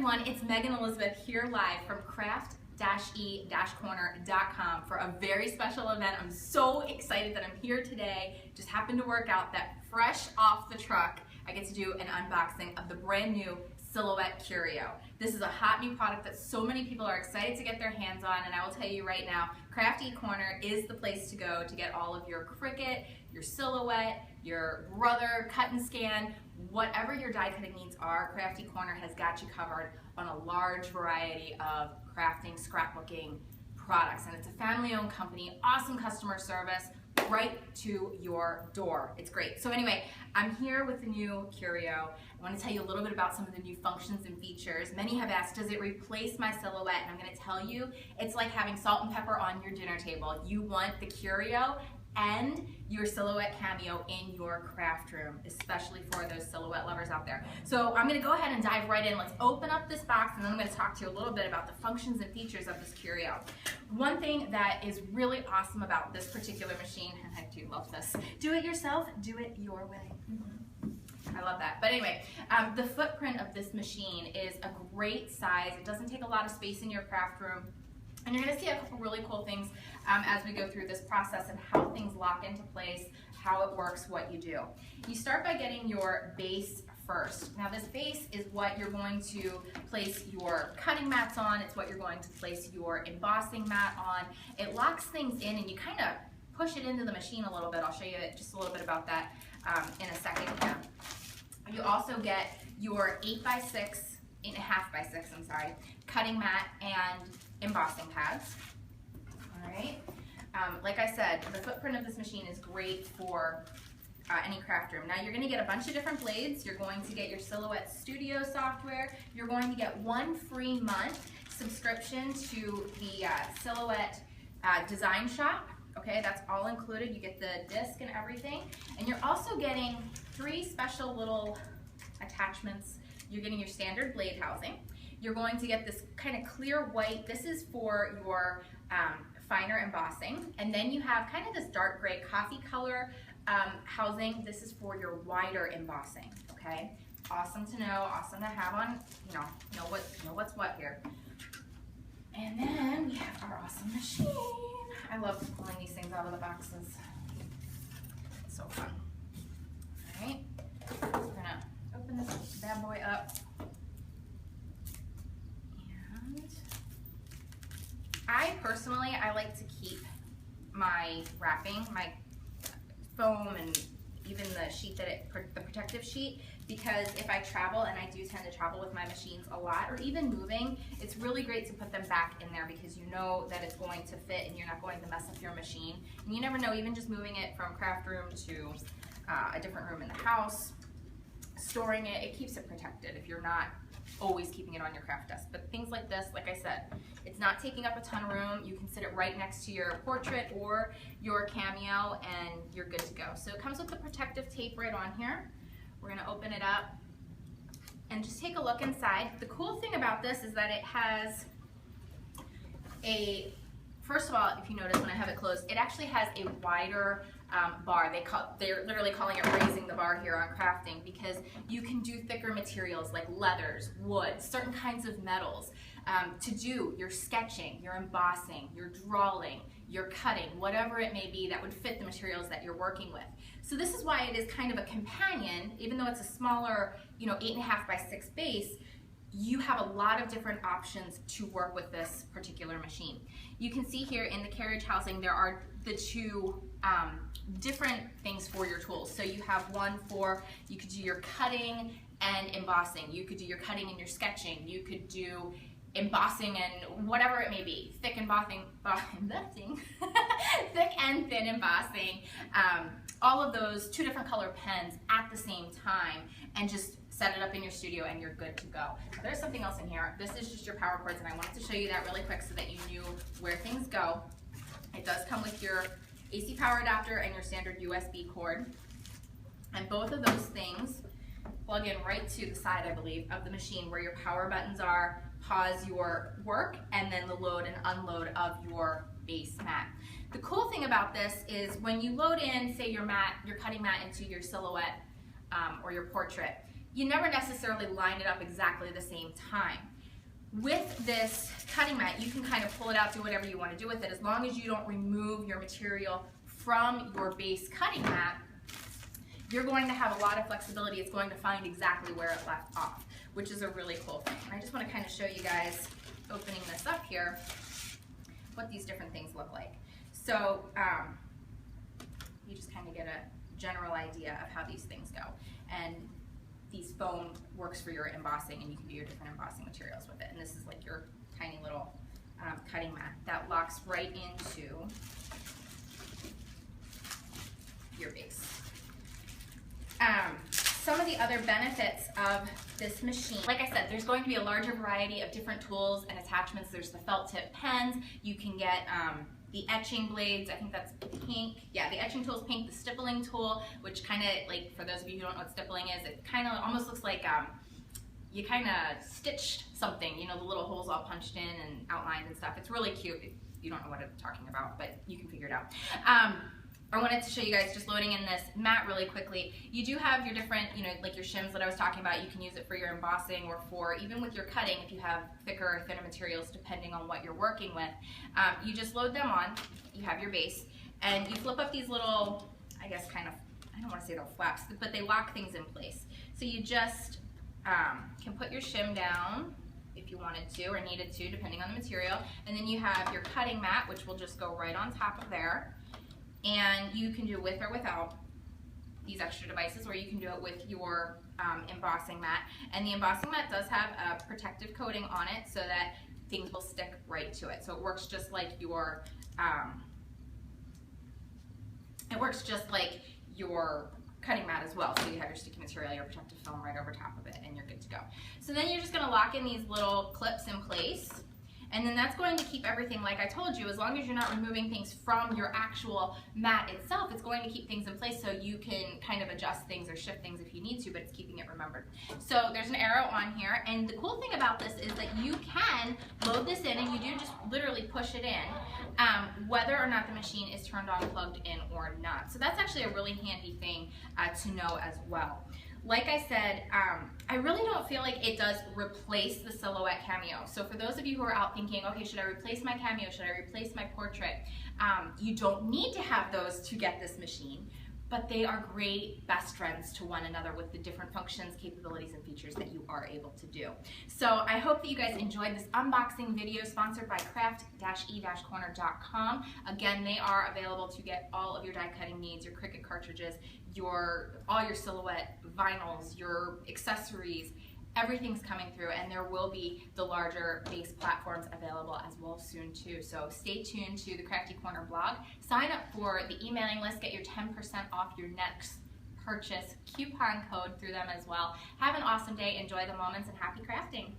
everyone, it's Megan Elizabeth here live from craft-e-corner.com for a very special event. I'm so excited that I'm here today. Just happened to work out that fresh off the truck, I get to do an unboxing of the brand new Silhouette Curio. This is a hot new product that so many people are excited to get their hands on, and I will tell you right now, Craft E-Corner is the place to go to get all of your Cricut, your Silhouette, your Brother cut and scan, whatever your die cutting needs are. Craft E-Corner has got you covered on a large variety of crafting, scrapbooking products, and it's a family-owned company, awesome customer service, right to your door. It's great. So anyway, I'm here with the new Curio. I want to tell you a little bit about some of the new functions and features. Many have asked, does it replace my Silhouette? And I'm going to tell you, it's like having salt and pepper on your dinner table. You want the Curio and your Silhouette cameo in your craft room, especially for those Silhouette lovers out there. So I'm going to go ahead and dive right in. Let's open up this box, and then I'm going to talk to you a little bit about the functions and features of this Curio. One thing that is really awesome about this particular machine, and I do love this, do it yourself, do it your way. I love that. But anyway, the footprint of this machine is a great size. It doesn't take a lot of space in your craft room. And you're going to see a couple really cool things as we go through this process and how things lock into place, how it works, what you do. You start by getting your base first. Now this base is what you're going to place your cutting mats on. It's what you're going to place your embossing mat on. It locks things in, and you kind of push it into the machine a little bit. I'll show you just a little bit about that in a second here. You also get your 8x6, 8.5x6, I'm sorry, cutting mat and embossing pads. All right. Like I said, the footprint of this machine is great for any craft room. Now you're going to get a bunch of different blades. You're going to get your Silhouette Studio software. You're going to get 1 free month subscription to the Silhouette Design Shop. Okay, that's all included. You get the disc and everything. And you're also getting 3 special little attachments. You're getting your standard blade housing. You're going to get this kind of clear white. This is for your finer embossing. And then you have kind of this dark gray coffee color housing. This is for your wider embossing, okay? Awesome to know, awesome to have on, know what's what here. And then we have our awesome machine. I love pulling these things out of the boxes. It's so fun. All right, so we're gonna open this bad boy up. I like to keep my wrapping, my foam, and even the sheet the protective sheet, because if I travel, and I do tend to travel with my machines a lot, or even moving, it's really great to put them back in there because you know that it's going to fit and you're not going to mess up your machine. And you never know, even just moving it from craft room to a different room in the house, storing it, it keeps it protected if you're not always keeping it on your craft desk. But things like this, like I said, it's not taking up a ton of room. You can sit it right next to your portrait or your cameo, and you're good to go. So it comes with the protective tape right on here. We're gonna open it up and just take a look inside. The cool thing about this is that it has first of all, if you notice when I have it closed, it actually has a wider bar. They're literally calling it raising the bar here on crafting, because you can do thicker materials like leathers, wood, certain kinds of metals to do your sketching, your embossing, your drawing, your cutting, whatever it may be that would fit the materials that you're working with. So this is why it is kind of a companion, even though it's a smaller, 8.5x6 base. You have a lot of different options to work with this particular machine. You can see here in the carriage housing there are the 2 different things for your tools. So you have one for, you could do your cutting and embossing. You could do your cutting and your sketching. You could do embossing and whatever it may be. Thick embossing, thick and thin embossing. All of those 2 different color pens at the same time, and just set it up in your studio and you're good to go. Now, there's something else in here. This is just your power cords, and I wanted to show you that really quick so that you knew where things go. It does come with your AC power adapter and your standard USB cord. And both of those things plug in right to the side, I believe, of the machine where your power buttons are, pause your work, and then the load and unload of your base mat. The cool thing about this is when you load in, say, your cutting mat into your Silhouette or your portrait, you never necessarily line it up exactly the same time. with this cutting mat, you can kind of pull it out, do whatever you want to do with it, as long as you don't remove your material from your base cutting mat. You're going to have a lot of flexibility. It's going to find exactly where it left off, which is a really cool thing. And I just want to kind of show you guys, opening this up here, what these different things look like. So you just kind of get a general idea of how these things go. And these foam works for your embossing, and you can do your different embossing materials with it. And this is like your tiny little cutting mat that locks right into your base. Some of the other benefits of this machine, like I said, there's going to be a larger variety of different tools and attachments. There's the felt tip pens. You can get the etching blades. I think that's pink. Yeah, the etching tool is pink. The stippling tool, which kind of, like, for those of you who don't know what stippling is, it kind of almost looks like you kind of stitched something, you know, the little holes all punched in and outlined and stuff. It's really cute. You don't know what I'm talking about, but you can figure it out. I wanted to show you guys, just loading in this mat really quickly. You do have your different, you know, like your shims that I was talking about. You can use it for your embossing or for even with your cutting if you have thicker or thinner materials, depending on what you're working with. You just load them on. You have your base, and you flip up these little, I guess, kind of, I don't want to say they're flaps, but they lock things in place. So you just can put your shim down if you wanted to or needed to, depending on the material. And then you have your cutting mat, which will just go right on top of there. And you can do with or without these extra devices, or you can do it with your embossing mat. And the embossing mat does have a protective coating on it so that things will stick right to it. So it works just like your cutting mat as well. So you have your sticky material, your protective film right over top of it, and you're good to go. So then you're just going to lock in these little clips in place. And then that's going to keep everything, like I told you, as long as you're not removing things from your actual mat itself, it's going to keep things in place so you can kind of adjust things or shift things if you need to, but it's keeping it remembered. So there's an arrow on here, and the cool thing about this is that you can load this in, and you do just literally push it in, whether or not the machine is turned on, plugged in, or not. So that's actually a really handy thing to know as well. Like I said, I really don't feel like it does replace the Silhouette Cameo. So for those of you who are out thinking, okay, should I replace my Cameo? Should I replace my Portrait? You don't need to have those to get this machine, but they are great best friends to one another with the different functions, capabilities, and features that you are able to do. So I hope that you guys enjoyed this unboxing video sponsored by craft-e-corner.com. Again, they are available to get all of your die cutting needs, your Cricut cartridges, all your Silhouette vinyls, your accessories. Everything's coming through, and there will be the larger base platforms available as well soon too. So stay tuned to the Crafty Corner blog. Sign up for the emailing list. Get your 10% off your next purchase coupon code through them as well. Have an awesome day. Enjoy the moments, and happy crafting.